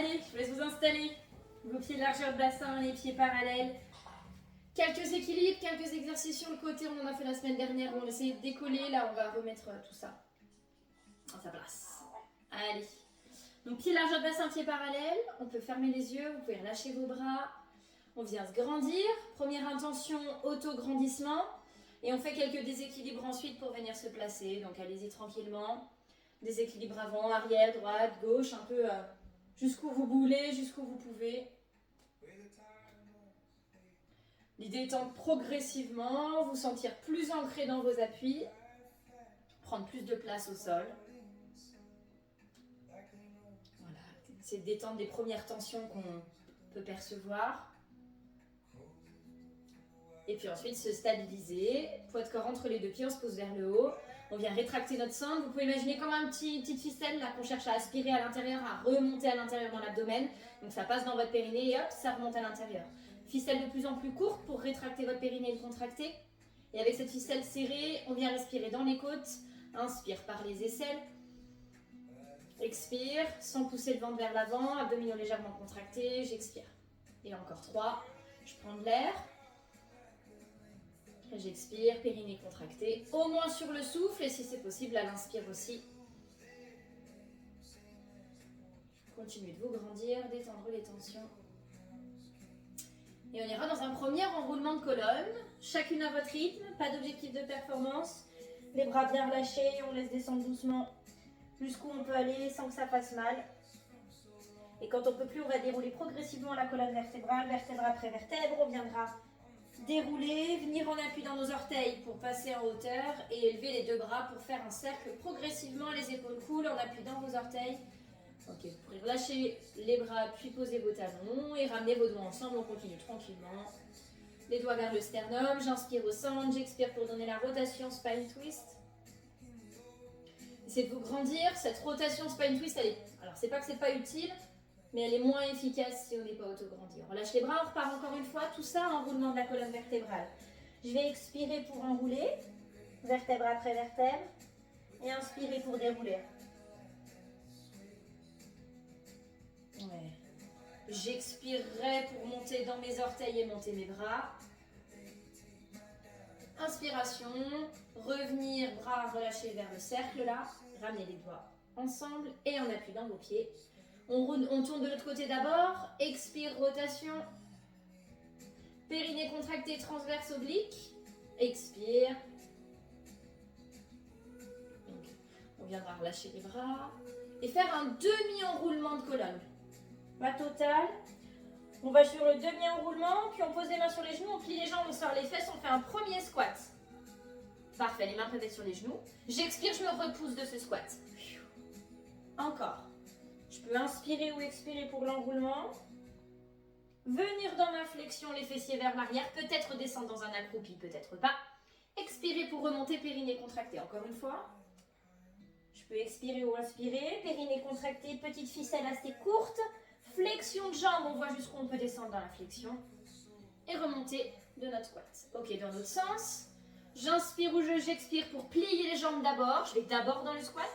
Allez, je vous laisse vous installer. Vos pieds de largeur de bassin, les pieds parallèles. Quelques équilibres, quelques exercices sur le côté. On en a fait la semaine dernière où on essayait de décoller. Là, on va remettre tout ça à sa place. Allez. Donc, pied largeur de bassin, pieds parallèles. On peut fermer les yeux. Vous pouvez relâcher vos bras. On vient se grandir. Première intention, auto-grandissement. Et on fait quelques déséquilibres ensuite pour venir se placer. Donc, allez-y tranquillement. Déséquilibre avant, arrière, droite, gauche. Un peu jusqu'où vous voulez, jusqu'où vous pouvez. L'idée étant de progressivement vous sentir plus ancré dans vos appuis, prendre plus de place au sol. Voilà, c'est de détendre les premières tensions qu'on peut percevoir. Et puis ensuite se stabiliser, poids de corps entre les deux pieds, on se pose vers le haut. On vient rétracter notre centre. Vous pouvez imaginer comme une petite ficelle là qu'on cherche à aspirer à l'intérieur, à remonter à l'intérieur dans l'abdomen. Donc ça passe dans votre périnée et hop, ça remonte à l'intérieur. Ficelle de plus en plus courte pour rétracter votre périnée et le contracter. Et avec cette ficelle serrée, on vient respirer dans les côtes. Inspire par les aisselles. Expire, sans pousser le ventre vers l'avant, abdominaux légèrement contractés. J'expire. Et encore 3. Je prends de l'air. J'expire, périnée contracté, au moins sur le souffle et si c'est possible, à l'inspire aussi. Continuez de vous grandir, détendre les tensions. Et on ira dans un premier enroulement de colonne, chacune à votre rythme, pas d'objectif de performance. Les bras bien relâchés, on laisse descendre doucement jusqu'où on peut aller sans que ça fasse mal. Et quand on peut plus, on va dérouler progressivement la colonne vertébrale, vertèbre après vertèbre, on viendra dérouler, venir en appui dans nos orteils pour passer en hauteur et élever les deux bras pour faire un cercle progressivement, les épaules coulent en appui dans vos orteils. Ok, vous pourrez relâcher les bras puis poser vos talons et ramener vos doigts ensemble, on continue tranquillement. Les doigts vers le sternum, j'inspire au centre, j'expire pour donner la rotation spine twist. Essayez de vous grandir, cette rotation spine twist, elle est... alors c'est pas que c'est pas utile, mais elle est moins efficace si on n'est pas auto-grandi. On relâche les bras, on repart encore une fois. Tout ça, enroulement de la colonne vertébrale. Je vais expirer pour enrouler, vertèbre après vertèbre, et inspirer pour dérouler. Ouais. J'expirerai pour monter dans mes orteils et monter mes bras. Inspiration, revenir, bras relâchés vers le cercle là. Ramenez les doigts ensemble et en appui dans vos pieds. On tourne de l'autre côté d'abord, expire, rotation, périnée contracté, transverse, oblique, expire. Donc, on viendra relâcher les bras et faire un demi-enroulement de colonne. Pas total, on va sur le demi-enroulement, puis on pose les mains sur les genoux, on plie les jambes, on sort les fesses, on fait un premier squat. Parfait, les mains peuvent être sur les genoux. J'expire, je me repousse de ce squat. Encore. Je peux inspirer ou expirer pour l'enroulement. Venir dans ma flexion, les fessiers vers l'arrière. Peut-être descendre dans un accroupi, peut-être pas. Expirer pour remonter, périnée contractée. Encore une fois. Je peux expirer ou inspirer. Périnée contractée, petite ficelle assez courte. Flexion de jambe, on voit jusqu'où on peut descendre dans la flexion. Et remonter de notre squat. Ok, dans l'autre sens. J'inspire ou j'expire pour plier les jambes d'abord. Je vais d'abord dans le squat.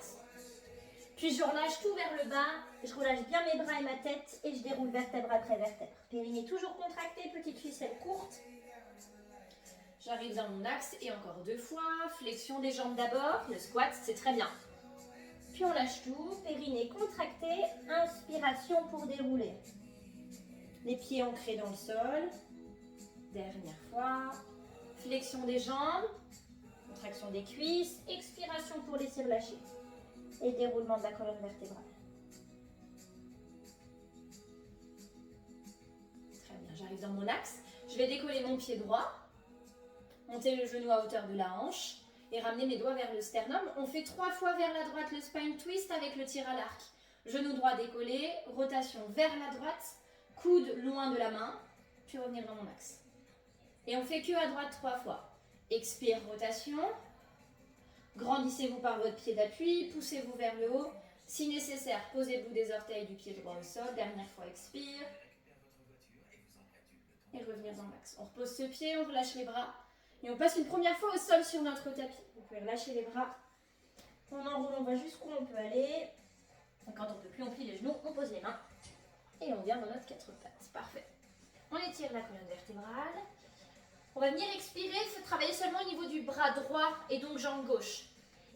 Puis je relâche tout vers le bas, je relâche bien mes bras et ma tête et je déroule vertèbre après vertèbre. Périnée toujours contractée, petite ficelle courte. J'arrive dans mon axe et encore 2 fois. Flexion des jambes d'abord, le squat c'est très bien. Puis on lâche tout, périnée contractée, inspiration pour dérouler. Les pieds ancrés dans le sol. Dernière fois. Flexion des jambes, contraction des cuisses, expiration pour laisser relâcher. Et déroulement de la colonne vertébrale. Très bien, j'arrive dans mon axe. Je vais décoller mon pied droit, monter le genou à hauteur de la hanche et ramener mes doigts vers le sternum. On fait 3 fois vers la droite le spine twist avec le tir à l'arc. Genou droit décollé, rotation vers la droite, coude loin de la main, puis revenir dans mon axe. Et on fait que à droite 3 fois. Expire, rotation. Grandissez-vous par votre pied d'appui, poussez-vous vers le haut. Si nécessaire, posez le bout des orteils du pied droit au sol. Dernière fois, expire. Et revenir dans l'axe. On repose ce pied, on relâche les bras. Et on passe une première fois au sol sur notre tapis. Vous pouvez relâcher les bras. On enroule, on va jusqu'où on peut aller. Et quand on ne peut plus, on plie les genoux, on pose les mains. Et on vient dans notre 4 pattes. Parfait. On étire la colonne vertébrale. On va venir expirer, travailler seulement au niveau du bras droit et donc jambe gauche.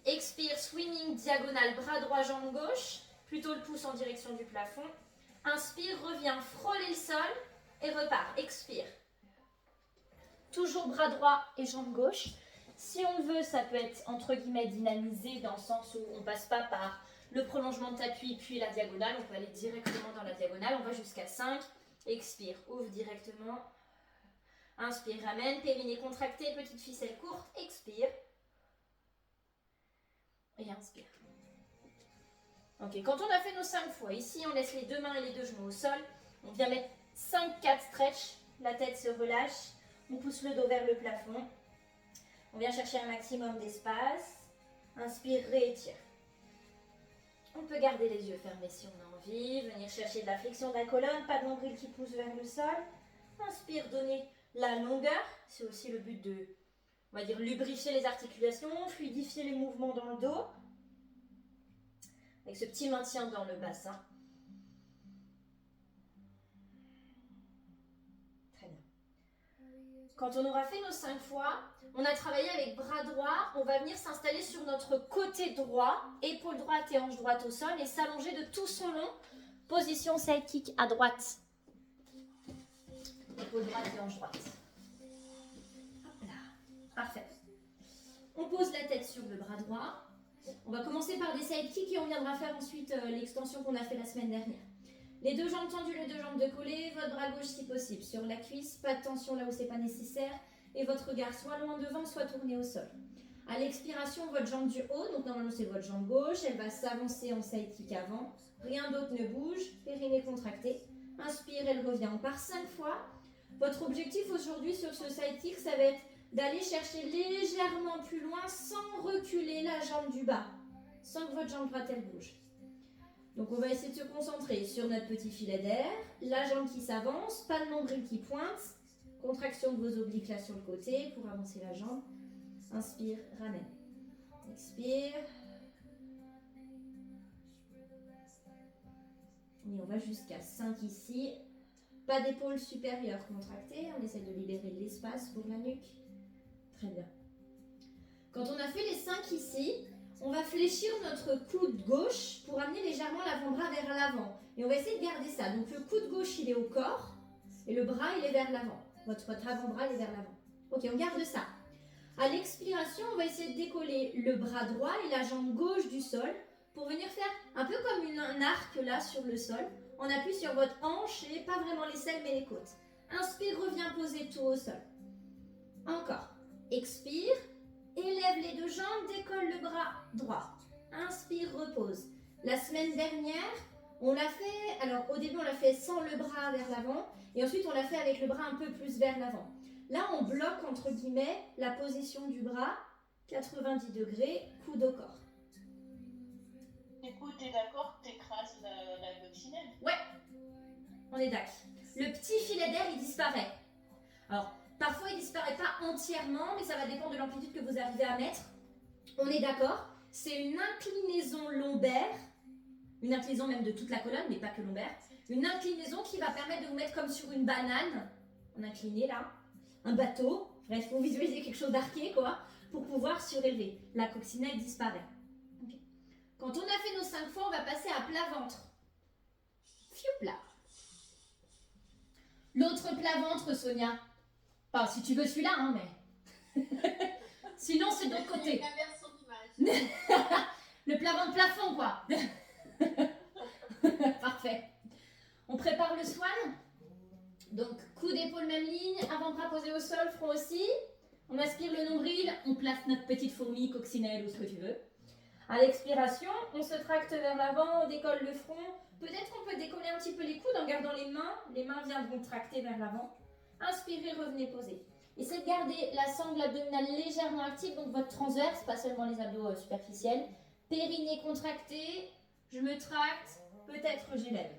Expire, swimming, diagonale, bras droit, jambe gauche. Plutôt le pouce en direction du plafond. Inspire, reviens, frôler le sol et repart. Expire. Toujours bras droit et jambe gauche. Si on le veut, ça peut être entre guillemets dynamisé dans le sens où on ne passe pas par le prolongement de tapis puis la diagonale. On peut aller directement dans la diagonale. On va jusqu'à 5. Expire, ouvre directement. Inspire, ramène, périnée contracté, petite ficelle courte. Expire. Et inspire. Ok, quand on a fait nos 5 fois, ici on laisse les deux mains et les deux genoux au sol. On vient mettre 5-4 stretch. La tête se relâche. On pousse le dos vers le plafond. On vient chercher un maximum d'espace. Inspire, réétire. On peut garder les yeux fermés si on a envie. Venir chercher de la flexion de la colonne. Pas de nombril qui pousse vers le sol. Inspire, donner la longueur. C'est aussi le but de, on va dire, lubrifier les articulations, fluidifier les mouvements dans le dos. Avec ce petit maintien dans le bassin. Très bien. Quand on aura fait nos 5 fois, on a travaillé avec bras droit, on va venir s'installer sur notre côté droit, épaule droite et hanche droite au sol et s'allonger de tout son long. Position sidekick à droite. Épaule droite et hanche droite. Hop là. Parfait. On pose la tête sur le bras droit. On va commencer par des sidekicks et on viendra faire ensuite l'extension qu'on a fait la semaine dernière. Les deux jambes tendues, les deux jambes décollées, votre bras gauche si possible sur la cuisse, pas de tension là où c'est pas nécessaire et votre regard soit loin devant, soit tourné au sol. À l'expiration, votre jambe du haut, donc normalement c'est votre jambe gauche, elle va s'avancer en sidekick avant, rien d'autre ne bouge, périnée contracté. Inspire, elle revient, on part 5 fois. Votre objectif aujourd'hui sur ce sidekick, ça va être d'aller chercher légèrement plus loin sans reculer la jambe du bas, sans que votre jambe droite elle bouge. Donc on va essayer de se concentrer sur notre petit filet d'air, la jambe qui s'avance, pas de nombril qui pointe, contraction de vos obliques là sur le côté pour avancer la jambe. Inspire, ramène. Expire. Et on va jusqu'à 5 ici. Pas d'épaule supérieure contractée, on essaie de libérer de l'espace pour la nuque. Très bien. Quand on a fait les 5 ici, on va fléchir notre coude gauche pour amener légèrement l'avant-bras vers l'avant. Et on va essayer de garder ça. Donc le coude gauche, il est au corps et le bras, il est vers l'avant. Votre avant-bras, il est vers l'avant. Ok, on garde ça. À l'expiration, on va essayer de décoller le bras droit et la jambe gauche du sol pour venir faire un peu comme un arc là sur le sol. On appuie sur votre hanche et pas vraiment les selles mais les côtes. Inspire, reviens poser tout au sol. Encore. Expire. Élève les deux jambes, décolle le bras droit. Inspire, repose. La semaine dernière, on l'a fait, alors au début on l'a fait sans le bras vers l'avant et ensuite on l'a fait avec le bras un peu plus vers l'avant. Là on bloque entre guillemets la position du bras, 90 degrés, coude au corps. Du coup, t'es d'accord que t'écrases la coccinelle? Ouais, on est d'accord. Le petit filet d'air il disparaît. Alors, parfois, il ne disparaît pas entièrement, mais ça va dépendre de l'amplitude que vous arrivez à mettre. On est d'accord, c'est une inclinaison lombaire, une inclinaison même de toute la colonne, mais pas que lombaire, une inclinaison qui va permettre de vous mettre comme sur une banane, en incliné là, un bateau, bref, pour visualiser quelque chose d'arqué, quoi, pour pouvoir surélever. La coccinelle disparaît. Okay. Quand on a fait nos 5 fois, on va passer à plat ventre. Fiou plat. L'autre plat ventre, Sonia. Enfin, si tu veux celui-là, hein, mais... Sinon, c'est de l'autre côté. La version d'image. Le plafond de plafond, quoi. Parfait. On prépare le swan. Donc, coude, épaule, même ligne. Avant-bras posé au sol, front aussi. On aspire le nombril. On place notre petite fourmi, coccinelle ou ce que tu veux. À l'expiration, on se tracte vers l'avant, on décolle le front. Peut-être qu'on peut décoller un petit peu les coudes en gardant les mains. Les mains viendront tracter vers l'avant. Inspirez, revenez poser. Essayez de garder la sangle abdominale légèrement active, donc votre transverse, pas seulement les abdos superficiels. Périnée contracté, je me tracte, peut-être j'élève.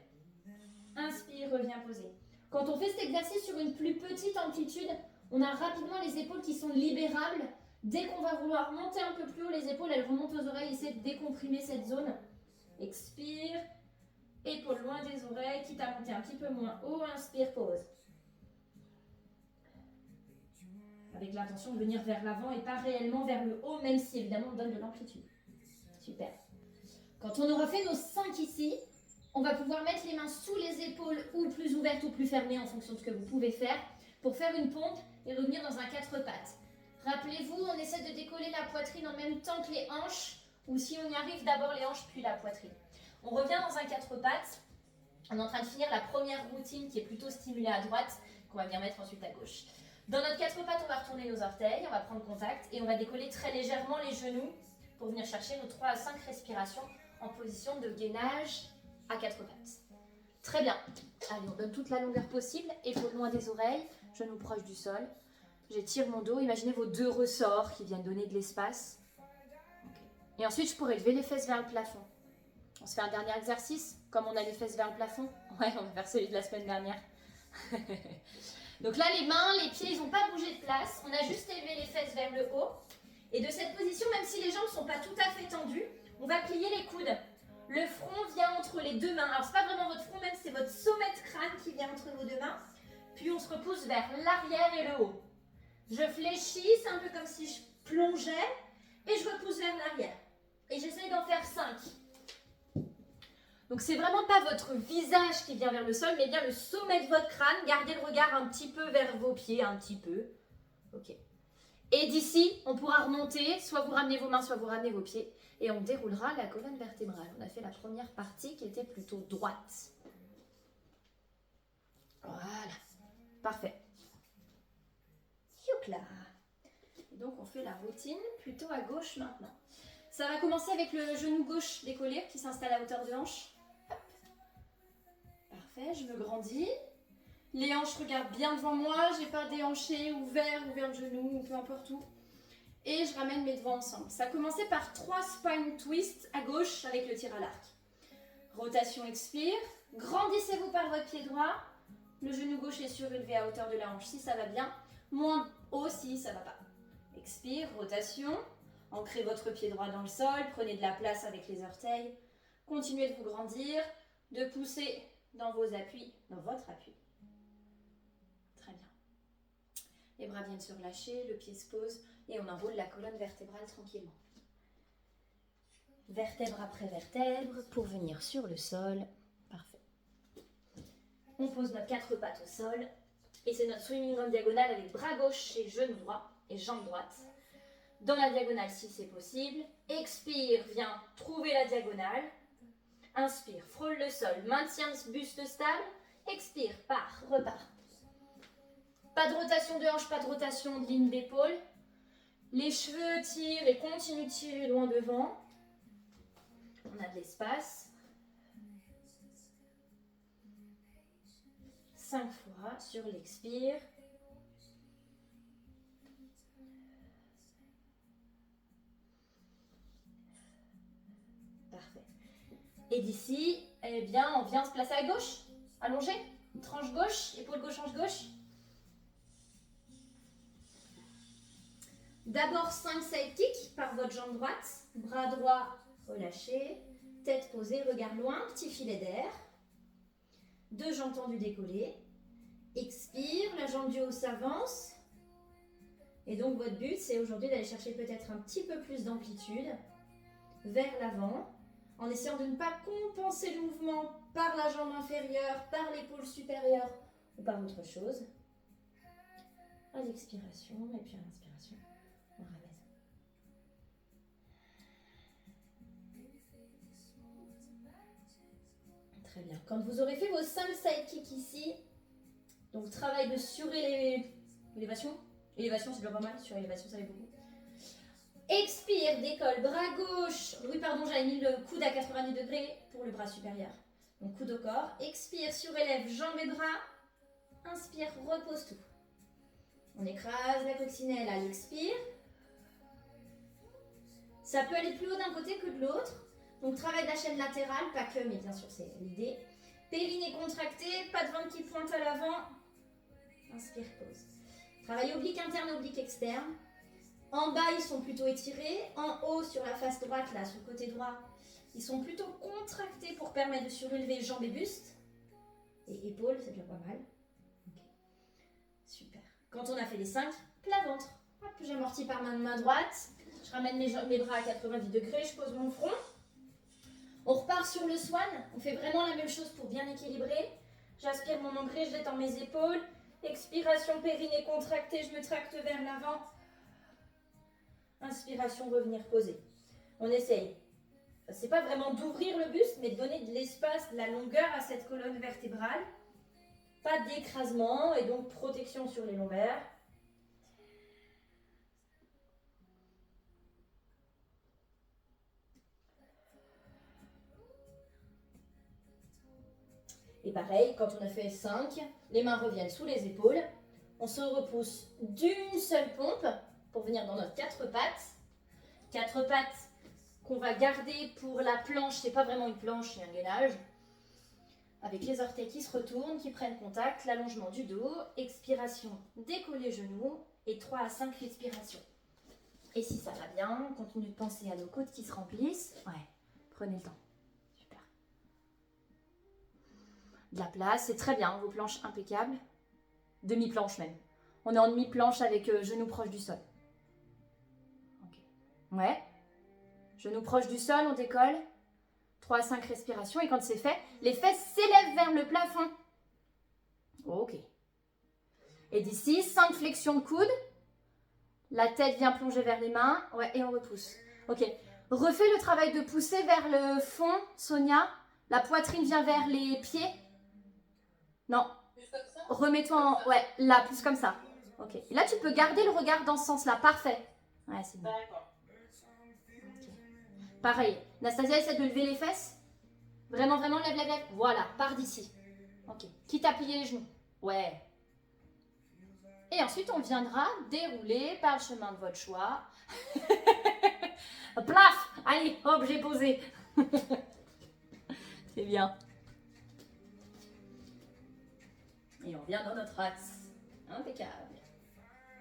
Inspire, reviens poser. Quand on fait cet exercice sur une plus petite amplitude, on a rapidement les épaules qui sont libérables. Dès qu'on va vouloir monter un peu plus haut, les épaules elles remontent aux oreilles, essayez de décomprimer cette zone. Expire, Épaules loin des oreilles, quitte à monter un petit peu moins haut. Inspire, pause. Avec l'intention de venir vers l'avant et pas réellement vers le haut, même si évidemment on donne de l'amplitude. Super. Quand on aura fait nos 5 ici, on va pouvoir mettre les mains sous les épaules ou plus ouvertes ou plus fermées en fonction de ce que vous pouvez faire pour faire une pompe et revenir dans un 4 pattes. Rappelez-vous, on essaie de décoller la poitrine en même temps que les hanches, ou si on y arrive, d'abord les hanches puis la poitrine. On revient dans un 4 pattes. On est en train de finir la première routine qui est plutôt stimulée à droite, qu'on va venir mettre ensuite à gauche. Dans notre 4 pattes, on va retourner nos orteils, on va prendre contact et on va décoller très légèrement les genoux pour venir chercher nos 3 à 5 respirations en position de gainage à 4 pattes. Très bien. Allez, on donne toute la longueur possible, épaules loin des oreilles, genoux proches du sol. J'étire mon dos, imaginez vos 2 ressorts qui viennent donner de l'espace. Okay. Et ensuite, je pourrais lever les fesses vers le plafond. On se fait un dernier exercice, comme on a les fesses vers le plafond. Ouais, on va faire celui de la semaine dernière. Donc là, les mains, les pieds, ils n'ont pas bougé de place. On a juste élevé les fesses vers le haut. Et de cette position, même si les jambes ne sont pas tout à fait tendues, on va plier les coudes. Le front vient entre les 2 mains. Alors, ce n'est pas vraiment votre front, même c'est votre sommet de crâne qui vient entre vos 2 mains. Puis, on se repousse vers l'arrière et le haut. Je fléchis, c'est un peu comme si je plongeais. Et je repousse vers l'arrière. Et j'essaye d'en faire 5. Donc, c'est vraiment pas votre visage qui vient vers le sol, mais bien le sommet de votre crâne. Gardez le regard un petit peu vers vos pieds, un petit peu. Ok. Et d'ici, on pourra remonter, soit vous ramenez vos mains, soit vous ramenez vos pieds. Et on déroulera la colonne vertébrale. On a fait la première partie qui était plutôt droite. Voilà. Parfait. Youp là. Et donc, on fait la routine plutôt à gauche maintenant. Ça va commencer avec le genou gauche décollé qui s'installe à hauteur de hanche. Hop. Parfait, je me grandis. Les hanches regardent bien devant moi. J'ai pas déhanché, ouvert le genou, ou peu importe où. Et je ramène mes devants ensemble. Ça a commencé par 3 spine twists à gauche avec le tir à l'arc. Rotation, expire. Grandissez-vous par votre pied droit. Le genou gauche est surélevé à hauteur de la hanche si ça va bien. Moins haut si ça va pas. Expire, rotation. Ancrez votre pied droit dans le sol. Prenez de la place avec les orteils. Continuez de vous grandir. De pousser dans vos appuis, dans votre appui. Très bien. Les bras viennent se relâcher, le pied se pose et on enroule la colonne vertébrale tranquillement. Vertèbre après vertèbre pour venir sur le sol. Parfait. On pose nos 4 pattes au sol et c'est notre swimming en diagonale avec bras gauche et genou droit et jambe droite. Dans la diagonale si c'est possible. Expire, viens trouver la diagonale. Inspire, frôle le sol, maintiens ce buste stable. Expire, part, repart. Pas de rotation de hanche, pas de rotation de ligne d'épaule. Les cheveux tirent et continuent de tirer loin devant. On a de l'espace. 5 fois sur l'expire. Parfait. Et d'ici, eh bien, on vient se placer à gauche, allongé, tranche gauche, épaule gauche, hanche gauche. D'abord 5 side kicks par votre jambe droite, bras droit relâché, tête posée, regard loin, petit filet d'air. 2 jambes tendues décollées. Expire, la jambe du haut s'avance. Et donc votre but, c'est aujourd'hui d'aller chercher peut-être un petit peu plus d'amplitude vers l'avant, en essayant de ne pas compenser le mouvement par la jambe inférieure, par l'épaule supérieure ou par autre chose. À l'expiration et puis à l'inspiration, on ramène. Très bien. Quand vous aurez fait vos 5 side kicks ici, donc travail de surélévation. Élévation, c'est déjà pas mal. Surélévation, ça va beaucoup. Expire, décolle, bras gauche. Oui, pardon, j'avais mis le coude à 90 degrés pour le bras supérieur. Donc coude au corps. Expire, surélève, jambes et bras. Inspire, repose tout. On écrase la coccinelle à l'expire. Ça peut aller plus haut d'un côté que de l'autre. Donc travail de la chaîne latérale, pas que, mais bien sûr c'est l'idée. Périnée contracté, pas de ventre qui pointe à l'avant. Inspire, pause. Travail oblique interne, oblique externe. En bas, ils sont plutôt étirés. En haut, sur la face droite, là, sur le côté droit, ils sont plutôt contractés pour permettre de surélever jambes et buste. Et épaules, c'est déjà pas mal. Okay. Super. Quand on a fait les 5, plat ventre. Hop, j'amortis par main droite. Je ramène mes bras à 90 degrés, je pose mon front. On repart sur le swan. On fait vraiment la même chose pour bien équilibrer. J'aspire mon ancré, je détends mes épaules. Expiration, périnée contracté, je me tracte vers l'avant. Inspiration, revenir poser. On essaye. C'est pas vraiment d'ouvrir le buste, mais de donner de l'espace, de la longueur à cette colonne vertébrale. Pas d'écrasement et donc protection sur les lombaires. Et pareil, quand on a fait 5, les mains reviennent sous les épaules. On se repousse d'une seule pompe pour venir dans notre 4 pattes. 4 pattes qu'on va garder pour la planche. C'est pas vraiment une planche, c'est un gainage. Avec les orteils qui se retournent, qui prennent contact, l'allongement du dos. Expiration, décoller genoux. Et 3 à 5 respirations. Et si ça va bien, on continue de penser à nos côtes qui se remplissent. Ouais, prenez le temps. De la place, c'est très bien, vos planches impeccables. Demi-planche même. On est en demi-planche avec genoux proches du sol. Okay. Ouais. Genoux proches du sol, on décolle. 3 à 5 respirations. Et quand c'est fait, les fesses s'élèvent vers le plafond. Ok. Et d'ici, 5 flexions de coude. La tête vient plonger vers les mains. Ouais, et on repousse. Ok. Refais le travail de pousser vers le fond, Sonia. La poitrine vient vers les pieds. Non. Remets-toi en... Ouais, là, plus comme ça. Ok. Et là, tu peux garder le regard dans ce sens-là. Parfait. Ouais, c'est bon. D'accord. Okay. Pareil. Nastasia, essaie de lever les fesses. Vraiment, vraiment, lève, lève, lève. Voilà, pars d'ici. Ok. Quitte à plier les genoux. Ouais. Et ensuite, on viendra dérouler par le chemin de votre choix. Plaf! Allez, hop, j'ai posé. C'est bien. Et on vient dans notre axe. Impeccable.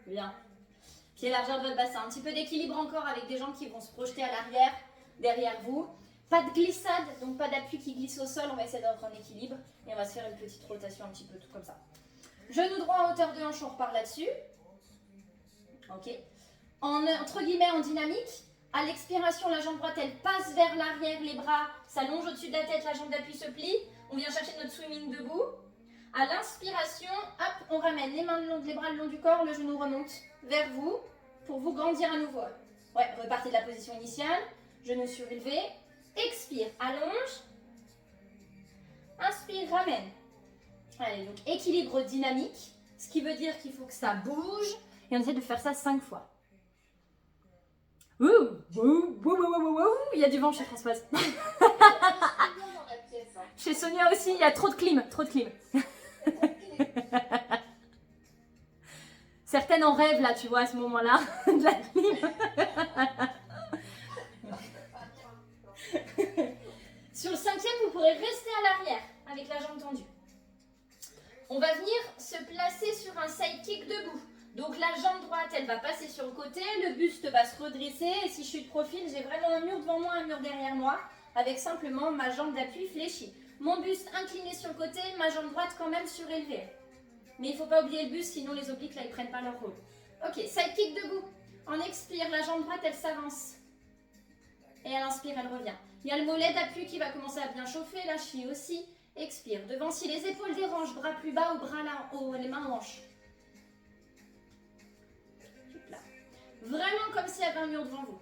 Bien. Pied largeur de votre bassin. Un petit peu d'équilibre encore avec des jambes qui vont se projeter à l'arrière, derrière vous. Pas de glissade, donc pas d'appui qui glisse au sol. On va essayer d'être en équilibre. Et on va se faire une petite rotation un petit peu tout comme ça. Genou droit en hauteur de hanche, on repart là-dessus. Ok. Entre guillemets en dynamique. À l'expiration, la jambe droite, elle passe vers l'arrière. Les bras s'allongent au-dessus de la tête. La jambe d'appui se plie. On vient chercher notre swimming debout. À l'inspiration, hop, on ramène les mains le long, les bras le long du corps, le genou remonte vers vous pour vous grandir à nouveau. Ouais, repartez de la position initiale, genou surélevé, expire, allonge, inspire, ramène. Allez, donc équilibre dynamique, ce qui veut dire qu'il faut que ça bouge et on essaie de faire ça 5 fois. Ouh, ouh, ouh, ouh, ouh, ouh, il y a du vent chez Françoise. Chez Sonia aussi, il y a trop de clim, trop de clim. Certaines en rêvent là, tu vois, à ce moment-là, de la clim. Sur le 5e, vous pourrez rester à l'arrière avec la jambe tendue. On va venir se placer sur un side kick debout. Donc la jambe droite, elle va passer sur le côté, le buste va se redresser. Et si je suis de profil, j'ai vraiment un mur devant moi, un mur derrière moi, avec simplement ma jambe d'appui fléchie. Mon buste incliné sur le côté, ma jambe droite quand même surélevée. Mais il ne faut pas oublier le buste, sinon les obliques là, ils ne prennent pas leur rôle. Ok, side kick debout. On expire, la jambe droite, elle s'avance. Et à l'inspire, elle revient. Il y a le mollet d'appui qui va commencer à bien chauffer, la cheville aussi. Expire. Devant, si les épaules dérangent, bras plus bas ou bras là, les mains en hanche. Là. Vraiment comme s'il y avait un mur devant vous.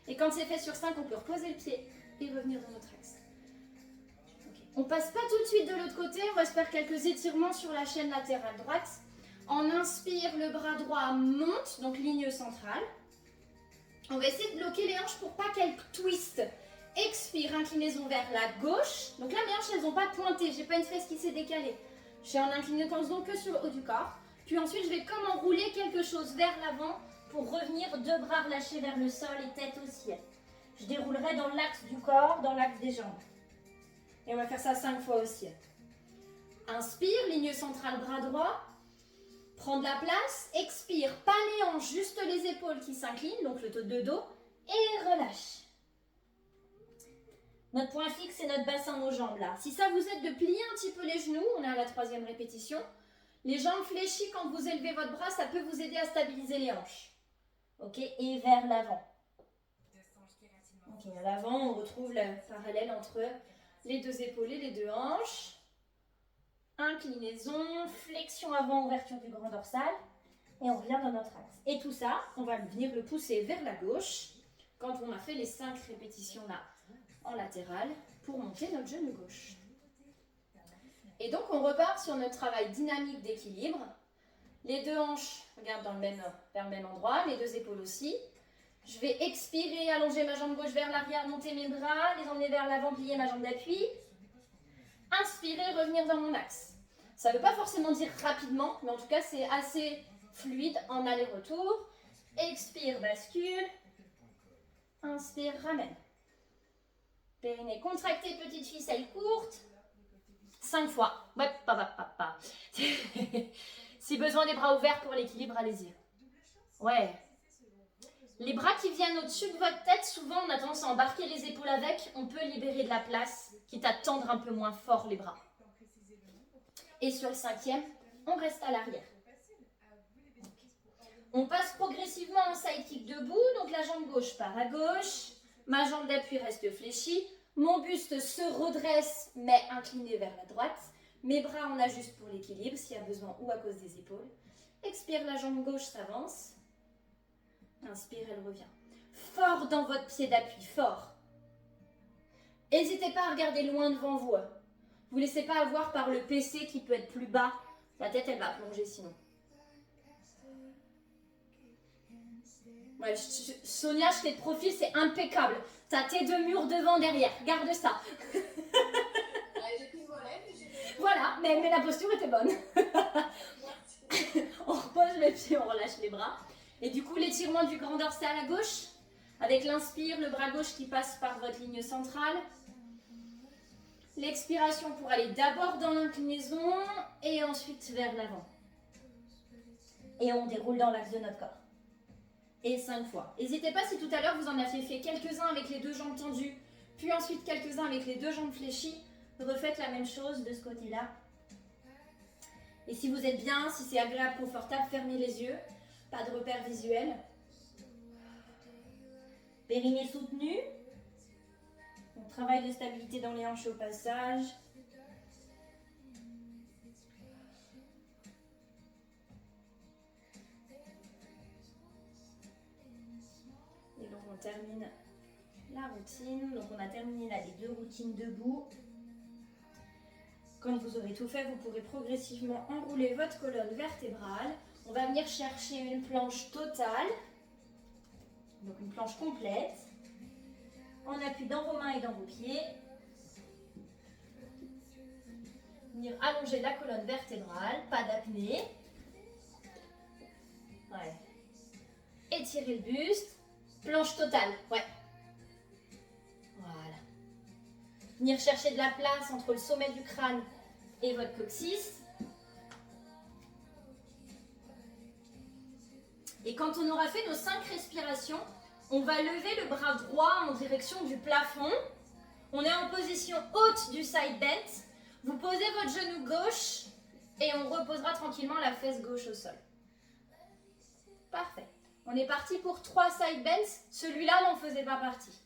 Et quand c'est fait sur 5, on peut reposer le pied et revenir dans notre axe. Okay. On passe pas tout de suite de l'autre côté, on va se faire quelques étirements sur la chaîne latérale droite. On inspire, le bras droit monte, donc ligne centrale. On va essayer de bloquer les hanches pour pas qu'elles twistent. Expire, inclinaison vers la gauche. Donc là, mes hanches, elles n'ont pas pointé. J'ai pas une fesse qui s'est décalée. Je suis en inclinaison donc que sur le haut du corps. Puis ensuite, je vais comme enrouler quelque chose vers l'avant pour revenir, 2 bras relâchés vers le sol et tête au ciel. Je déroulerai dans l'axe du corps, dans l'axe des jambes. Et on va faire ça 5 fois au ciel. Inspire, ligne centrale, bras droit. Prends de la place, expire, pas les hanches, juste les épaules qui s'inclinent, donc le dos, et relâche. Notre point fixe, c'est notre bassin, nos jambes là. Si ça vous aide de plier un petit peu les genoux, on est à la 3e répétition. Les jambes fléchies, quand vous élevez votre bras, ça peut vous aider à stabiliser les hanches. Ok, et vers l'avant. Ok, à l'avant, on retrouve le parallèle entre les 2 épaules et les 2 hanches. Inclinaison, flexion avant, ouverture du grand dorsal. Et on revient dans notre axe. Et tout ça, on va venir le pousser vers la gauche quand on a fait les 5 répétitions là en latéral pour monter notre genou gauche. Et donc on repart sur notre travail dynamique d'équilibre. Les 2 hanches regardent vers le même endroit, les 2 épaules aussi. Je vais expirer, allonger ma jambe gauche vers l'arrière, monter mes bras, les emmener vers l'avant, plier ma jambe d'appui. Inspirer, revenir dans mon axe. Ça ne veut pas forcément dire rapidement, mais en tout cas c'est assez fluide en aller-retour. Expire, bascule. Inspire, ramène. Périnée contracté, petite ficelle courte. 5 fois. Ouais, pa. Si besoin des bras ouverts pour l'équilibre, allez-y. Ouais. Les bras qui viennent au-dessus de votre tête, souvent on a tendance à embarquer les épaules avec. On peut libérer de la place, quitte à tendre un peu moins fort les bras. Et sur le 5e, on reste à l'arrière. On passe progressivement en side kick debout, donc la jambe gauche part à gauche, ma jambe d'appui reste fléchie, mon buste se redresse mais incliné vers la droite, mes bras on ajuste pour l'équilibre s'il y a besoin ou à cause des épaules. Expire, la jambe gauche s'avance, inspire, elle revient. Fort dans votre pied d'appui, fort. N'hésitez pas à regarder loin devant vous. Vous ne laissez pas avoir par le PC qui peut être plus bas, la tête elle va plonger sinon. Ouais, Sonia, je fais de profil, c'est impeccable. T'as tes 2 murs devant, derrière. Garde ça. Voilà, mais la posture était bonne. On repose les pieds, on relâche les bras. Et du coup, l'étirement du grand dorsal à gauche. Avec l'inspire, le bras gauche qui passe par votre ligne centrale. L'expiration pour aller d'abord dans l'inclinaison et ensuite vers l'avant. Et on déroule dans l'axe de notre corps. Et 5 fois. N'hésitez pas si tout à l'heure vous en avez fait quelques-uns avec les 2 jambes tendues, puis ensuite quelques-uns avec les 2 jambes fléchies, refaites la même chose de ce côté-là. Et si vous êtes bien, si c'est agréable, confortable, fermez les yeux, pas de repère visuel. Périnée soutenu. On travaille de stabilité dans les hanches au passage. On termine la routine. Donc on a terminé là les 2 routines debout. Quand vous aurez tout fait, vous pourrez progressivement enrouler votre colonne vertébrale. On va venir chercher une planche totale, donc une planche complète. On appuie dans vos mains et dans vos pieds. Venir allonger la colonne vertébrale, pas d'apnée. Ouais. Étirer le buste. Planche totale, ouais. Voilà. Venir chercher de la place entre le sommet du crâne et votre coccyx. Et quand on aura fait nos 5 respirations, on va lever le bras droit en direction du plafond. On est en position haute du side bend. Vous posez votre genou gauche et on reposera tranquillement la fesse gauche au sol. Parfait. On est parti pour 3 side bends. Celui-là n'en faisait pas partie.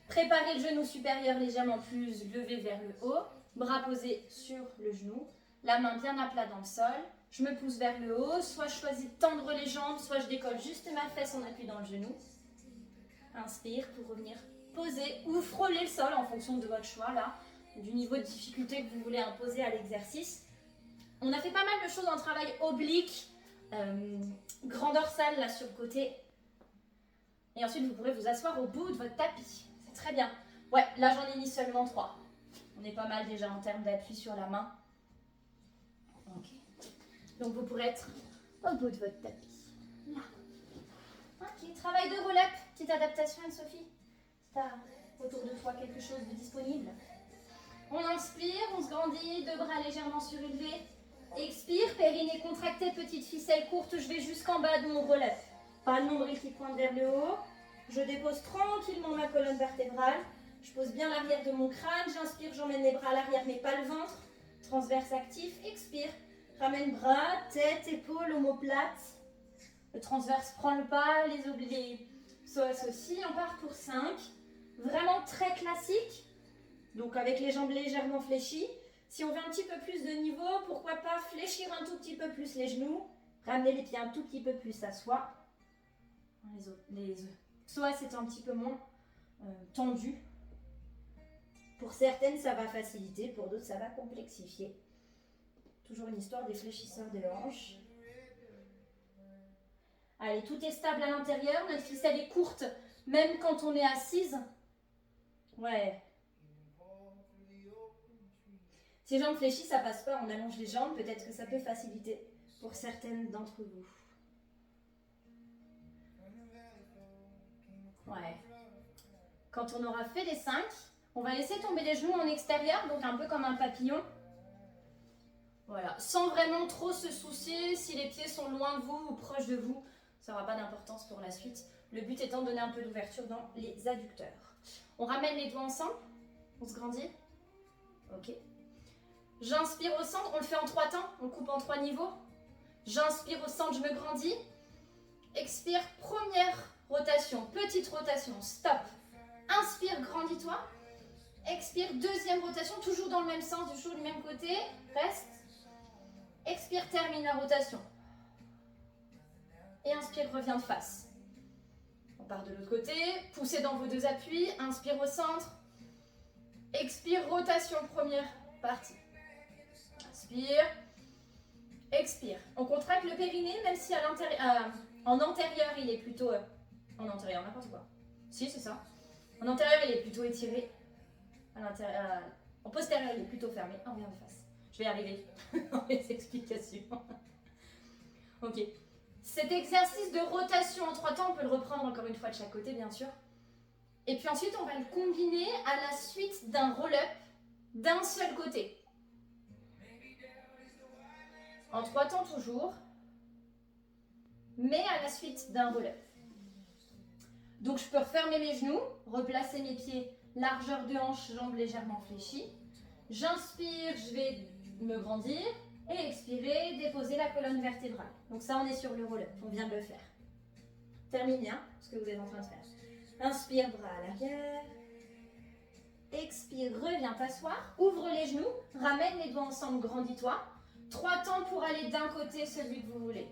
Préparez le genou supérieur légèrement plus levé vers le haut. Bras posés sur le genou. La main bien à plat dans le sol. Je me pousse vers le haut. Soit je choisis de tendre les jambes, soit je décolle juste ma fesse en appui dans le genou. Inspire pour revenir poser ou frôler le sol en fonction de votre choix là, du niveau de difficulté que vous voulez imposer à l'exercice. On a fait pas mal de choses en travail oblique. Grand dorsal là sur le côté. Et ensuite vous pourrez vous asseoir au bout de votre tapis. C'est très bien. Ouais, là j'en ai mis seulement 3. On est pas mal déjà en termes d'appui sur la main. Ok. Donc vous pourrez être au bout de votre tapis. Là. Ok, travail de roll-up. Petite adaptation Anne-Sophie. Tu as autour de toi quelque chose de disponible. On inspire, on se grandit, 2 bras légèrement surélevés. Expire, périnée contracté, petite ficelle courte, je vais jusqu'en bas de mon relève. Pas le nombril qui pointe vers le haut. Je dépose tranquillement ma colonne vertébrale. Je pose bien l'arrière de mon crâne. J'inspire, j'emmène les bras à l'arrière, mais pas le ventre. Transverse actif, expire. Ramène bras, tête, épaules, omoplate. Le transverse prend le pas, les psoas aussi. On part pour 5. Vraiment très classique. Donc avec les jambes légèrement fléchies. Si on veut un petit peu plus de niveau, pourquoi pas fléchir un tout petit peu plus les genoux. Ramener les pieds un tout petit peu plus à soi. Les psoas c'est un petit peu moins tendu. Pour certaines, ça va faciliter. Pour d'autres, ça va complexifier. Toujours une histoire des fléchisseurs de hanches. Allez, tout est stable à l'intérieur. Notre ficelle est courte, même quand on est assise. Ouais. Si les jambes fléchies, ça passe pas. On allonge les jambes. Peut-être que ça peut faciliter pour certaines d'entre vous. Ouais. Quand on aura fait les 5, on va laisser tomber les genoux en extérieur, donc un peu comme un papillon. Voilà, sans vraiment trop se soucier si les pieds sont loin de vous ou proches de vous. Ça n'aura pas d'importance pour la suite. Le but étant de donner un peu d'ouverture dans les adducteurs. On ramène les doigts ensemble. On se grandit. Ok. J'inspire au centre. On le fait en 3 temps. On coupe en 3 niveaux. J'inspire au centre, je me grandis. Expire, première rotation. Petite rotation. Stop. Inspire, grandis-toi. Expire, deuxième rotation. Toujours dans le même sens, toujours du même côté. Reste. Expire, termine la rotation. Et inspire, reviens de face. On part de l'autre côté. Poussez dans vos 2 appuis. Inspire au centre. Expire, rotation, première partie. Inspire. Expire. On contracte le périnée, même si à l'intérieur, en antérieur, il est plutôt... en antérieur, n'importe quoi. Si, c'est ça. En antérieur, il est plutôt étiré. À l'intérieur, en postérieur, il est plutôt fermé. On revient de face. Je vais y arriver dans les explications. Ok. Cet exercice de rotation en 3 temps, on peut le reprendre encore une fois de chaque côté, bien sûr. Et puis ensuite, on va le combiner à la suite d'un roll-up d'un seul côté. En 3 temps toujours, mais à la suite d'un roll-up. Donc je peux refermer mes genoux, replacer mes pieds, largeur de hanche, jambes légèrement fléchies. J'inspire, je vais me grandir. Et expirer, déposer la colonne vertébrale. Donc ça, on est sur le roll-up, on vient de le faire. Terminez ce que vous êtes en train de faire. Inspire, bras à l'arrière. Expire, reviens t'asseoir. Ouvre les genoux, ramène les doigts ensemble, grandis-toi. 3 temps pour aller d'un côté, celui que vous voulez.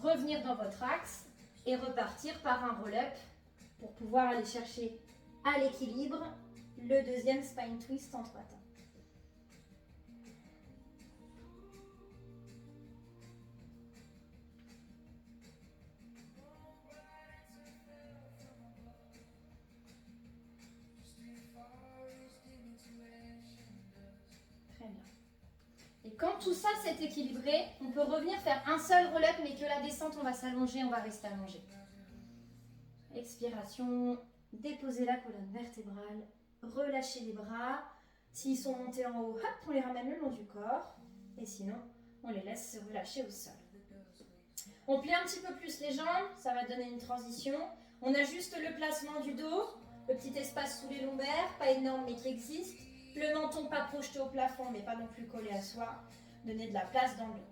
Revenir dans votre axe et repartir par un roll-up pour pouvoir aller chercher à l'équilibre le deuxième spine twist en 3 temps. Très bien. Et quand tout ça s'est équilibré, on peut revenir faire un seul roll-up, mais que la descente, on va s'allonger, on va rester allongé. Expiration. Déposez la colonne vertébrale, relâchez les bras. S'ils sont montés en haut, hop, on les ramène le long du corps. Et sinon, on les laisse se relâcher au sol. On plie un petit peu plus les jambes, ça va donner une transition. On ajuste le placement du dos, le petit espace sous les lombaires, pas énorme mais qui existe. Le menton pas projeté au plafond, mais pas non plus collé à soi. Donner de la place dans le dos.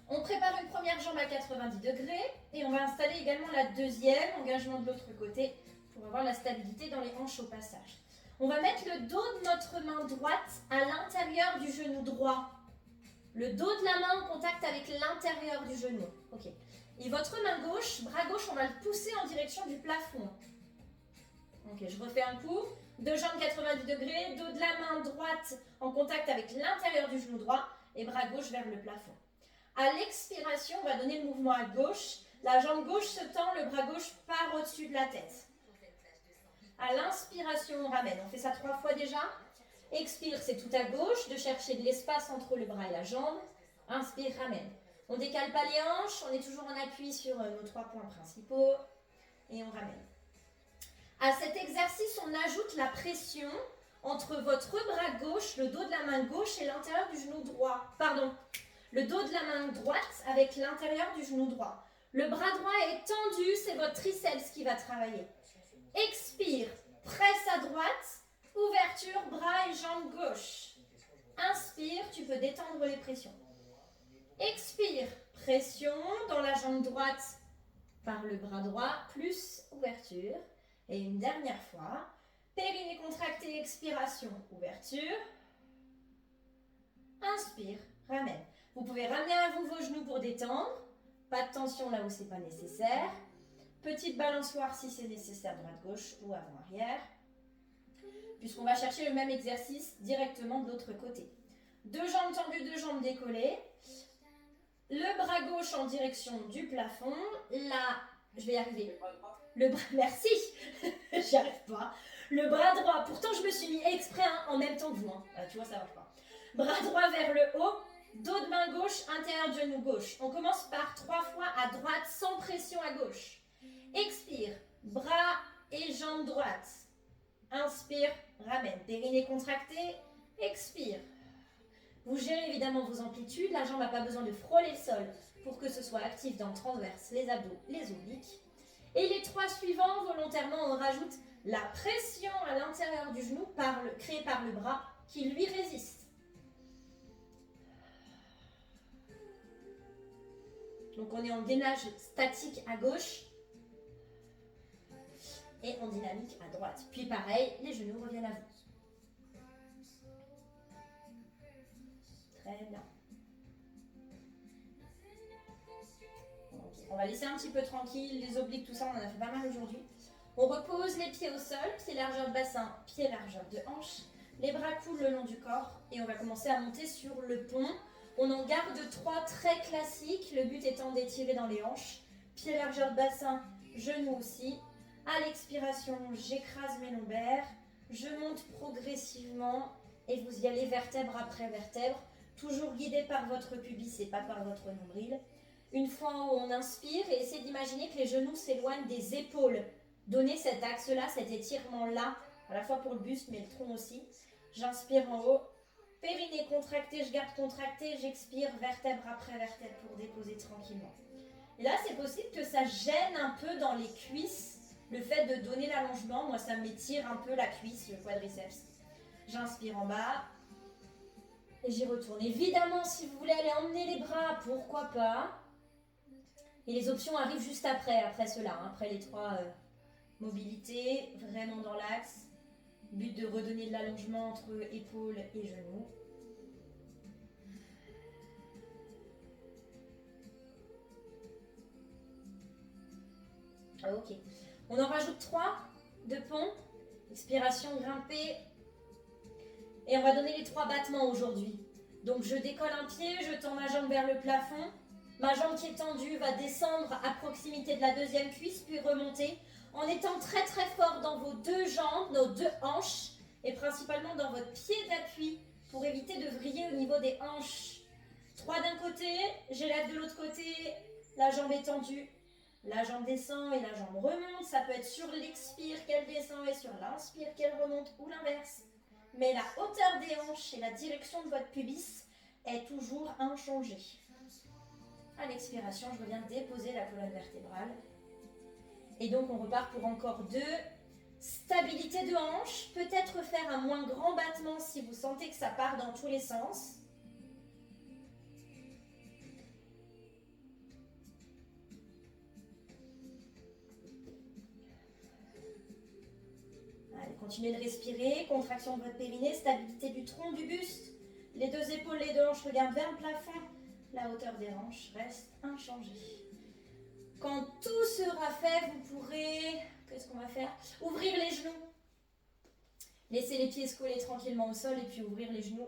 On prépare une première jambe à 90 degrés et on va installer également la deuxième, engagement de l'autre côté, pour avoir la stabilité dans les hanches au passage. On va mettre le dos de notre main droite à l'intérieur du genou droit. Le dos de la main en contact avec l'intérieur du genou. Ok. Et votre main gauche, bras gauche, on va le pousser en direction du plafond. Ok, je refais un coup. 2 jambes 90 degrés, dos de la main droite en contact avec l'intérieur du genou droit et bras gauche vers le plafond. À l'expiration, on va donner le mouvement à gauche. La jambe gauche se tend, le bras gauche part au-dessus de la tête. À l'inspiration, on ramène. On fait ça 3 fois déjà. Expire, c'est tout à gauche, de chercher de l'espace entre le bras et la jambe. Inspire, ramène. On décale pas les hanches, on est toujours en appui sur nos 3 points principaux. Et on ramène. À cet exercice, on ajoute la pression entre votre bras gauche, le dos de la main gauche et l'intérieur du genou droit. Pardon, le dos de la main droite avec l'intérieur du genou droit. Le bras droit est tendu, c'est votre triceps qui va travailler. Expire, presse à droite, ouverture, bras et jambes gauche. Inspire, tu peux détendre les pressions. Expire, pression dans la jambe droite par le bras droit, plus ouverture. Et une dernière fois, périnée contracté, expiration, ouverture. Inspire, ramène. Vous pouvez ramener à vous vos genoux pour détendre. Pas de tension là où ce n'est pas nécessaire. Petite balançoire si c'est nécessaire, droite-gauche ou avant-arrière. Puisqu'on va chercher le même exercice directement de l'autre côté. Deux jambes tendues, deux jambes décollées. Le bras gauche en direction du plafond. Là, je vais y arriver. Le bras, merci, j'y arrive pas. Le bras droit, pourtant je me suis mis exprès en même temps que vous. Tu vois, ça marche pas. Bras droit vers le haut. Dos de main gauche, intérieur de genou gauche. On commence par 3 fois à droite sans pression à gauche. Expire, bras et jambes droite. Inspire, ramène. Périnée contracté, expire. Vous gérez évidemment vos amplitudes. La jambe n'a pas besoin de frôler le sol pour que ce soit actif dans le transverse, les abdos, les obliques. Et les 3 suivants, volontairement, on rajoute la pression à l'intérieur du genou créée par le bras qui lui résiste. Donc on est en gainage statique à gauche et en dynamique à droite. Puis pareil, les genoux reviennent à vous. Très bien. Okay. On va laisser un petit peu tranquille, les obliques, tout ça, on en a fait pas mal aujourd'hui. On repose les pieds au sol, pieds largeur de bassin, pieds largeur de hanche. Les bras coulent le long du corps et on va commencer à monter sur le pont. On en garde 3 très classiques, le but étant d'étirer dans les hanches. Pieds largeur de bassin, genoux aussi. À l'expiration, j'écrase mes lombaires. Je monte progressivement et vous y allez vertèbre après vertèbre. Toujours guidé par votre pubis et pas par votre nombril. Une fois en haut, on inspire et essayez d'imaginer que les genoux s'éloignent des épaules. Donnez cet axe-là, cet étirement-là, à la fois pour le buste mais le tronc aussi. J'inspire en haut. Périnée contracté, je garde contracté, j'expire vertèbre après vertèbre pour déposer tranquillement. Et là, c'est possible que ça gêne un peu dans les cuisses, le fait de donner l'allongement. Moi, ça m'étire un peu la cuisse, le quadriceps. J'inspire en bas et j'y retourne. Évidemment, si vous voulez aller emmener les bras, pourquoi pas. Et les options arrivent juste après cela, après les 3 mobilités, vraiment dans l'axe. But de redonner de l'allongement entre épaules et genoux. Ok. On en rajoute 3 de pont. Expiration grimpée. Et on va donner les 3 battements aujourd'hui. Donc je décolle un pied, je tends ma jambe vers le plafond. Ma jambe qui est tendue va descendre à proximité de la deuxième cuisse, puis remonter. En étant très très fort dans vos 2 jambes, nos 2 hanches, et principalement dans votre pied d'appui, pour éviter de vriller au niveau des hanches. 3 d'un côté, j'élève de l'autre côté, la jambe est tendue, la jambe descend et la jambe remonte. Ça peut être sur l'expire qu'elle descend et sur l'inspire qu'elle remonte, ou l'inverse. Mais la hauteur des hanches et la direction de votre pubis est toujours inchangée. À l'expiration, je reviens déposer la colonne vertébrale. Et donc on repart pour encore 2. Stabilité de hanche, peut-être faire un moins grand battement si vous sentez que ça part dans tous les sens. Allez, continuez de respirer, contraction de votre périnée, stabilité du tronc, du buste. Les 2 épaules, les 2 hanches regardent vers le plafond. La hauteur des hanches reste inchangée. Quand tout sera fait, vous pourrez, qu'est-ce qu'on va faire? Ouvrir les genoux. Laissez les pieds se coller tranquillement au sol et puis ouvrir les genoux.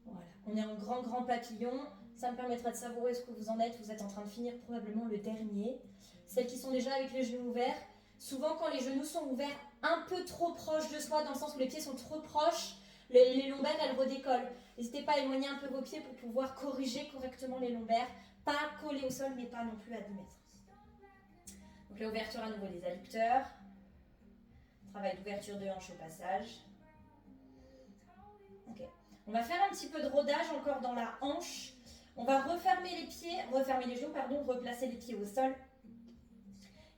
Voilà, on est en grand papillon. Ça me permettra de savourer ce que vous en êtes. Vous êtes en train de finir probablement le dernier. Celles qui sont déjà avec les genoux ouverts, souvent quand les genoux sont ouverts un peu trop proches de soi, dans le sens où les pieds sont trop proches, les lombaires elles redécollent. N'hésitez pas à éloigner un peu vos pieds pour pouvoir corriger correctement les lombaires. Pas coller au sol mais pas non plus à 10 mètres. Donc l'ouverture à nouveau des adducteurs. Travail d'ouverture de hanche au passage. Ok. On va faire un petit peu de rodage encore dans la hanche. On va refermer les pieds, refermer les genoux, pardon, replacer les pieds au sol.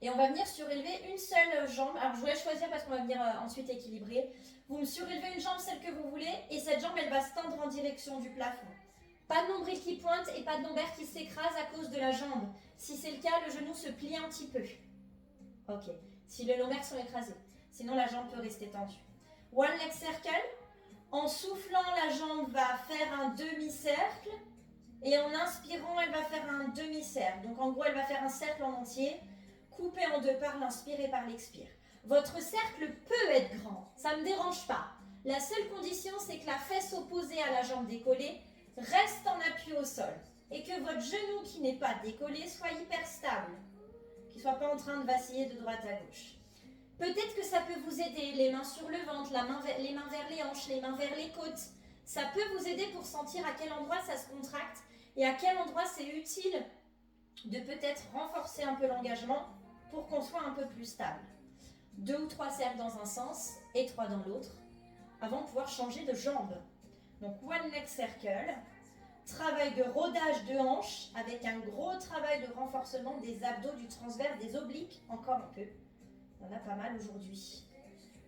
Et on va venir surélever une seule jambe. Alors je vous laisse choisir parce qu'on va venir ensuite équilibrer. Vous me surélevez une jambe, celle que vous voulez, et cette jambe, elle va se tendre en direction du plafond. Pas de nombril qui pointe et pas de lombaire qui s'écrase à cause de la jambe. Si c'est le cas, le genou se plie un petit peu. Ok. Si les lombaires sont écrasés. Sinon, la jambe peut rester tendue. One leg circle. En soufflant, la jambe va faire un demi-cercle. Et en inspirant, elle va faire un demi-cercle. Donc en gros, elle va faire un cercle en entier, coupé en deux par l'inspire et par l'expire. Votre cercle peut être grand, ça ne me dérange pas. La seule condition, c'est que la fesse opposée à la jambe décollée reste en appui au sol. Et que votre genou qui n'est pas décollé soit hyper stable. Qu'il ne soit pas en train de vaciller de droite à gauche. Peut-être que ça peut vous aider, les mains sur le ventre, les mains vers les hanches, les mains vers les côtes. Ça peut vous aider pour sentir à quel endroit ça se contracte et à quel endroit c'est utile de peut-être renforcer un peu l'engagement pour qu'on soit un peu plus stable. 2 ou 3 cercles dans un sens et 3 dans l'autre avant de pouvoir changer de jambe. Donc one leg circle, travail de rodage de hanche avec un gros travail de renforcement des abdos, du transverse, des obliques, encore un peu. Il y en a pas mal aujourd'hui.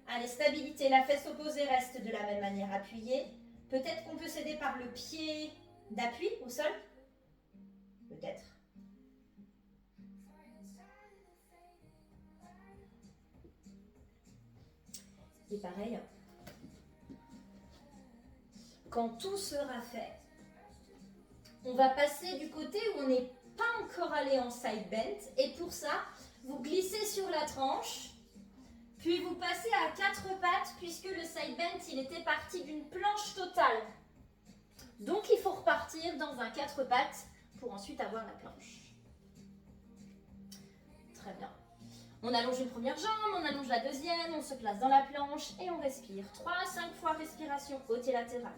Allez, stabilité, la fesse opposée reste de la même manière appuyée. Peut-être qu'on peut s'aider par le pied d'appui au sol. Peut-être. Et pareil, quand tout sera fait, on va passer du côté où on n'est pas encore allé en side bend. Et pour ça, vous glissez sur la tranche, puis vous passez à 4 pattes puisque le side bend, il était parti d'une planche totale. Donc il faut repartir dans un 4 pattes pour ensuite avoir la planche. Très bien. On allonge une première jambe, on allonge la deuxième, on se place dans la planche et on respire. 3 à 5 fois respiration haute et latérale.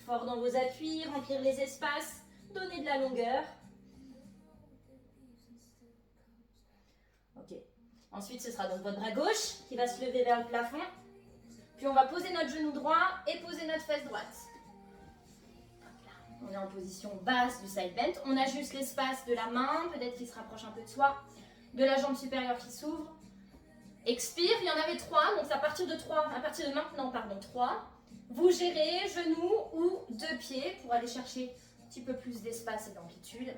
Fort dans vos appuis, remplir les espaces, donner de la longueur. Ok. Ensuite, ce sera donc votre bras gauche qui va se lever vers le plafond. Puis on va poser notre genou droit et poser notre fesse droite. On est en position basse du side bend. On ajuste l'espace de la main, peut-être qu'il se rapproche un peu de soi. De la jambe supérieure qui s'ouvre. Expire, il y en avait 3, donc à partir de maintenant, 3. Vous gérez genoux ou 2 pieds pour aller chercher un petit peu plus d'espace et d'amplitude.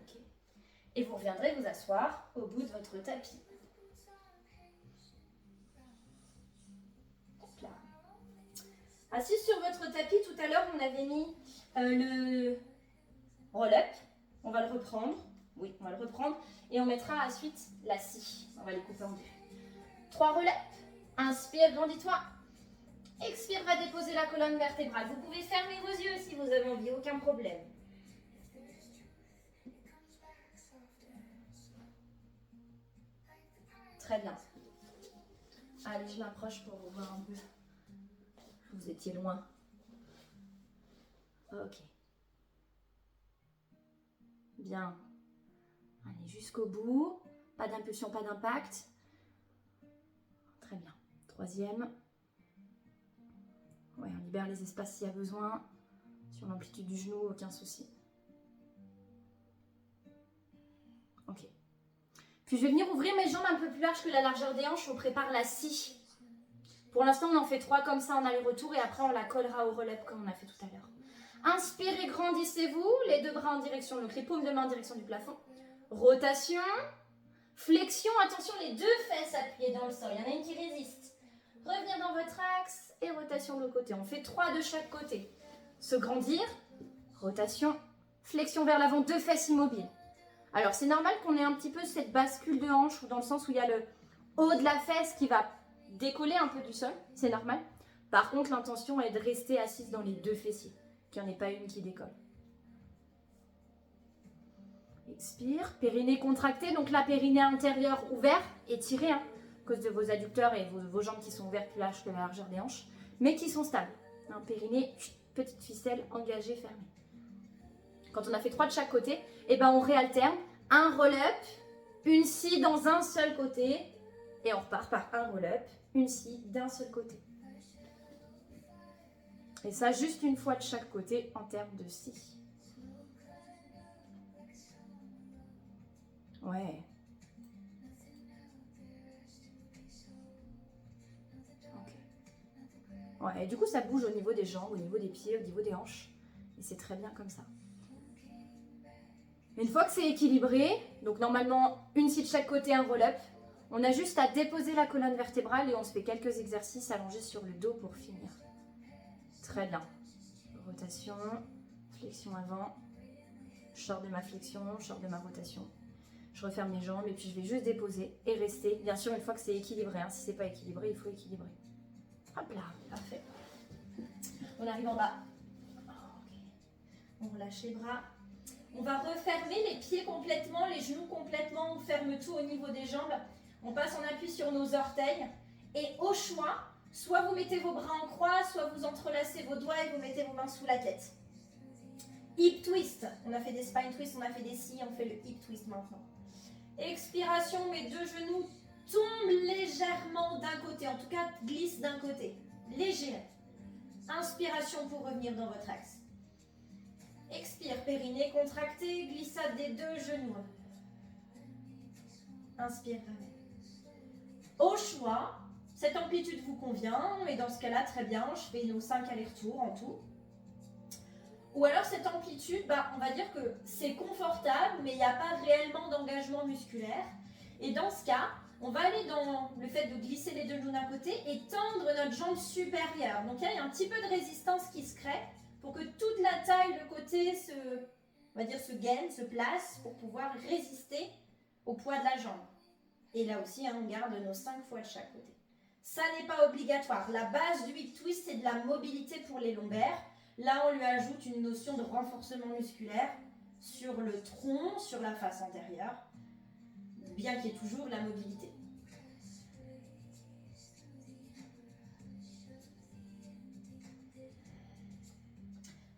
Okay. Et vous reviendrez vous asseoir au bout de votre tapis. Là. Assis sur votre tapis, tout à l'heure, on avait mis le roll-up. On va le reprendre. Oui, on va le reprendre. Et on mettra à la suite la scie. On va les couper en 2. 3 roll-up. Inspire, grandis-toi. Expire, va déposer la colonne vertébrale. Vous pouvez fermer vos yeux si vous avez envie, aucun problème. Très bien. Allez, je m'approche pour vous voir un peu. Vous étiez loin. Ok. Bien. Allez, jusqu'au bout. Pas d'impulsion, pas d'impact. Très bien. 3e. Ouais, on libère les espaces s'il y a besoin. Sur l'amplitude du genou, aucun souci. Ok. Puis je vais venir ouvrir mes jambes un peu plus larges que la largeur des hanches. On prépare la scie. Pour l'instant, on en fait 3 comme ça en aller-retour et après on la collera au relais comme on a fait tout à l'heure. Inspirez, grandissez-vous. Les 2 bras en direction, donc les paumes de main en direction du plafond. Rotation. Flexion. Attention, les 2 fesses appuyées dans le sol. Il y en a une qui résiste. Revenir dans votre axe et rotation de l'autre côté. On fait 3 de chaque côté. Se grandir. Rotation. Flexion vers l'avant. 2 fesses immobiles. Alors, c'est normal qu'on ait un petit peu cette bascule de hanche ou dans le sens où il y a le haut de la fesse qui va décoller un peu du sol. C'est normal. Par contre, l'intention est de rester assise dans les 2 fessiers. Qu'il n'y en ait pas une qui décolle. Expire. Périnée contracté. Donc, la périnée intérieure ouvert, étiré, à cause de vos adducteurs et vos jambes qui sont ouvertes plus larges que la largeur des hanches, mais qui sont stables. Un périnée petite ficelle engagée, fermée. Quand on a fait 3 de chaque côté, et ben on réalterne un roll-up, une scie dans un seul côté, et on repart par un roll-up, une scie d'un seul côté. Et ça, juste une fois de chaque côté en termes de scie. Ouais. Ok. Ouais, et du coup, ça bouge au niveau des jambes, au niveau des pieds, au niveau des hanches. Et c'est très bien comme ça. Une fois que c'est équilibré, donc normalement une scie de chaque côté, un roll-up, on a juste à déposer la colonne vertébrale et on se fait quelques exercices allongés sur le dos pour finir. Très bien. Rotation, flexion avant, je sors de ma flexion, je sors de ma rotation. Je referme mes jambes et puis je vais juste déposer et rester. Bien sûr, une fois que c'est équilibré, hein. Si c'est pas équilibré, il faut équilibrer. Hop là, parfait. On arrive en bas. Okay. On relâche les bras. On va refermer les pieds complètement, les genoux complètement. On ferme tout au niveau des jambes. On passe en appui sur nos orteils. Et au choix, soit vous mettez vos bras en croix, soit vous entrelacez vos doigts et vous mettez vos mains sous la tête. Hip twist. On a fait des spine twists, on a fait des scies, on fait le hip twist maintenant. Expiration, mes deux genoux tombent légèrement d'un côté, en tout cas glissent d'un côté. Léger. Inspiration pour revenir dans votre axe. Expire, périnée contracté, glissade des deux genoux. Inspire, ramène. Au choix, cette amplitude vous convient, et dans ce cas-là, très bien, je fais nos 5 allers-retours en tout. Ou alors cette amplitude, on va dire que c'est confortable, mais il n'y a pas réellement d'engagement musculaire. Et dans ce cas, on va aller dans le fait de glisser les deux genoux d'un côté et tendre notre jambe supérieure. Donc là, il y a un petit peu de résistance qui se crée pour que toute la taille de côté se gaine, se place pour pouvoir résister au poids de la jambe. Et là aussi, on garde nos 5 fois de chaque côté. Ça n'est pas obligatoire. La base du hip twist, c'est de la mobilité pour les lombaires. Là, on lui ajoute une notion de renforcement musculaire sur le tronc, sur la face antérieure, bien qu'il y ait toujours la mobilité.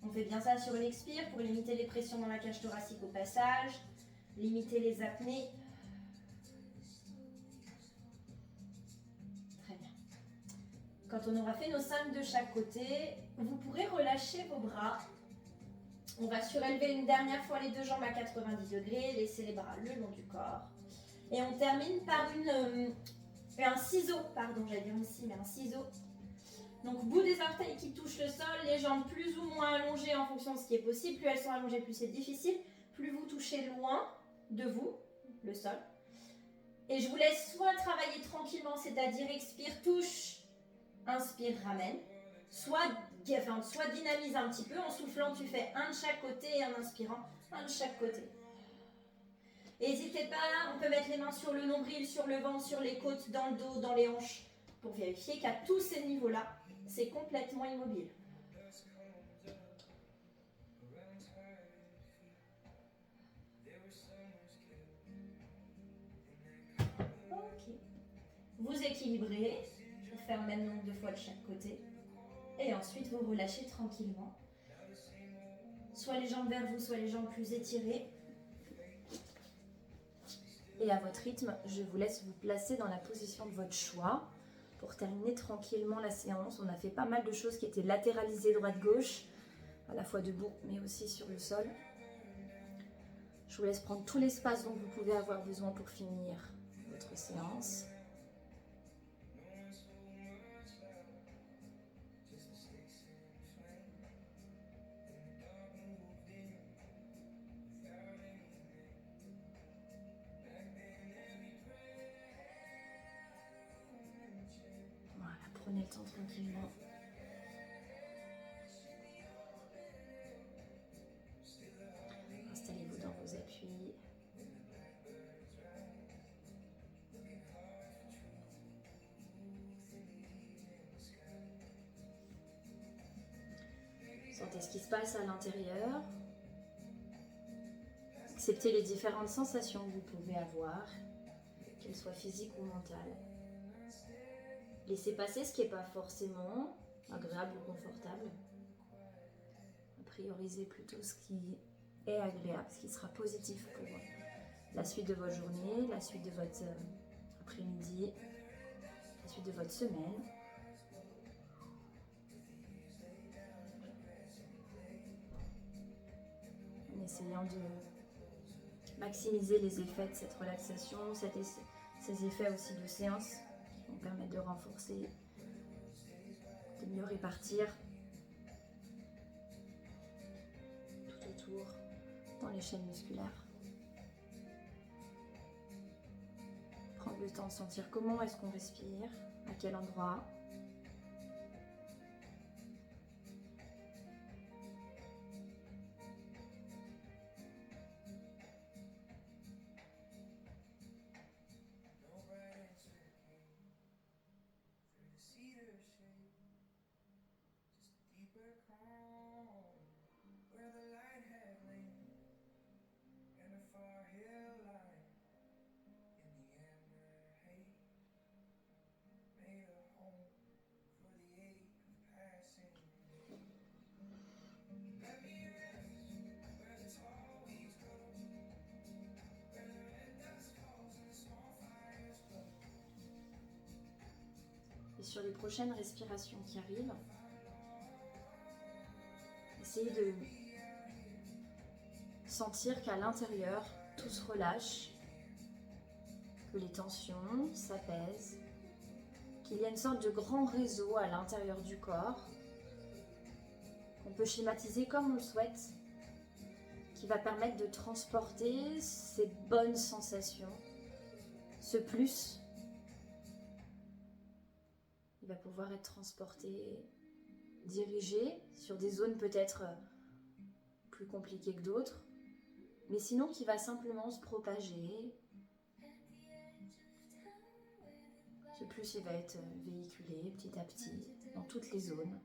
On fait bien ça sur l'expire pour limiter les pressions dans la cage thoracique au passage, limiter les apnées. Très bien. Quand on aura fait nos 5 de chaque côté, vous pourrez relâcher vos bras. On va surélever une dernière fois les deux jambes à 90 degrés, laisser les bras le long du corps. Et on termine par un ciseau, j'allais dire une scie, mais un ciseau. Donc bout des orteils qui touchent le sol, les jambes plus ou moins allongées en fonction de ce qui est possible. Plus elles sont allongées, plus c'est difficile. Plus vous touchez loin de vous, le sol. Et je vous laisse soit travailler tranquillement, c'est-à-dire expire, touche, inspire, ramène. Soit dynamise un petit peu, en soufflant tu fais un de chaque côté et en inspirant un de chaque côté. N'hésitez pas, on peut mettre les mains sur le nombril, sur le ventre, sur les côtes, dans le dos, dans les hanches, pour vérifier qu'à tous ces niveaux-là, c'est complètement immobile. Ok. Vous équilibrez, je fais un même nombre de fois de chaque côté. Et ensuite, vous relâchez tranquillement. Soit les jambes vers vous, soit les jambes plus étirées. Et à votre rythme, je vous laisse vous placer dans la position de votre choix pour terminer tranquillement la séance. On a fait pas mal de choses qui étaient latéralisées droite-gauche, à la fois debout, mais aussi sur le sol. Je vous laisse prendre tout l'espace dont vous pouvez avoir besoin pour finir votre séance. Prenez le temps tranquillement. Installez-vous dans vos appuis. Sentez ce qui se passe à l'intérieur. Acceptez les différentes sensations que vous pouvez avoir, qu'elles soient physiques ou mentales. Laissez passer ce qui n'est pas forcément agréable ou confortable. priorisez plutôt ce qui est agréable, ce qui sera positif pour la suite de votre journée, la suite de votre après-midi, la suite de votre semaine. En essayant de maximiser les effets de cette relaxation, ces effets aussi de séance qui vont permettre de renforcer, de mieux répartir tout autour dans les chaînes musculaires. Prendre le temps de sentir comment est-ce qu'on respire, à quel endroit. Et sur les prochaines respirations qui arrivent, essayez de sentir qu'à l'intérieur, tout se relâche, que les tensions s'apaisent, qu'il y a une sorte de grand réseau à l'intérieur du corps, qu'on peut schématiser comme on le souhaite, qui va permettre de transporter ces bonnes sensations, ce plus. Il va pouvoir être transporté, dirigé sur des zones peut-être plus compliquées que d'autres, mais sinon qui va simplement se propager. Ce plus, il va être véhiculé petit à petit dans toutes les zones.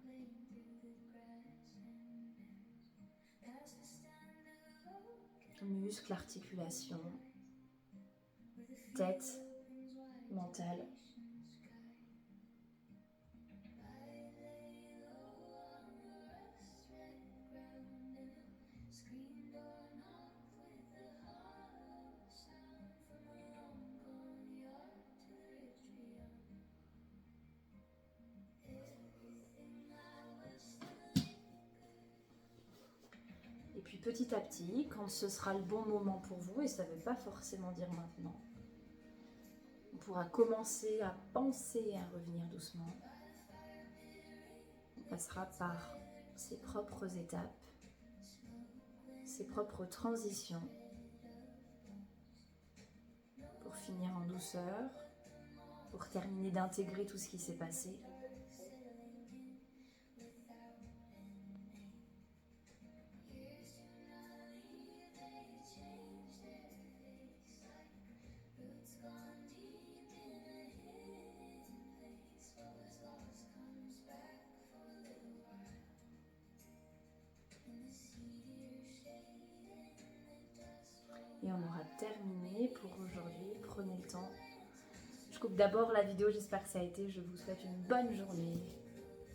Muscles, articulations, tête, mental. Et puis petit à petit, quand ce sera le bon moment pour vous, et ça ne veut pas forcément dire maintenant, on pourra commencer à penser à revenir doucement. On passera par ses propres étapes, ses propres transitions, pour finir en douceur, pour terminer d'intégrer tout ce qui s'est passé. Et on aura terminé pour aujourd'hui. Prenez le temps. Je coupe d'abord la vidéo, j'espère que ça a été. Je vous souhaite une bonne journée.